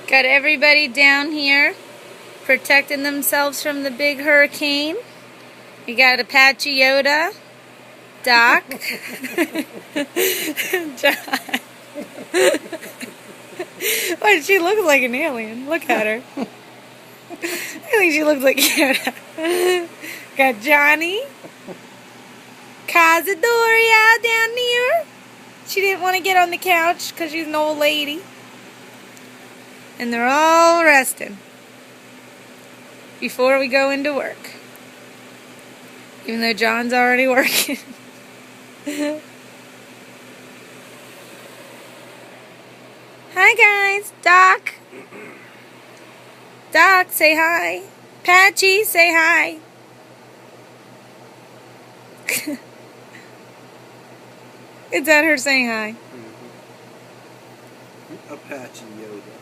Got everybody down here protecting themselves from the big hurricane. We got Apache Yoda, Doc, John. Why does she look like an alien? Look at her. I think she looks like Yoda. Got Johnny, Cazadora down here. She didn't want to get on the couch because she's an old lady. And they're all resting before we go into work. Even though John's already working. Hi guys, Doc. Doc, say hi. Patchy, say hi. Is that her saying hi? Apache Yoda.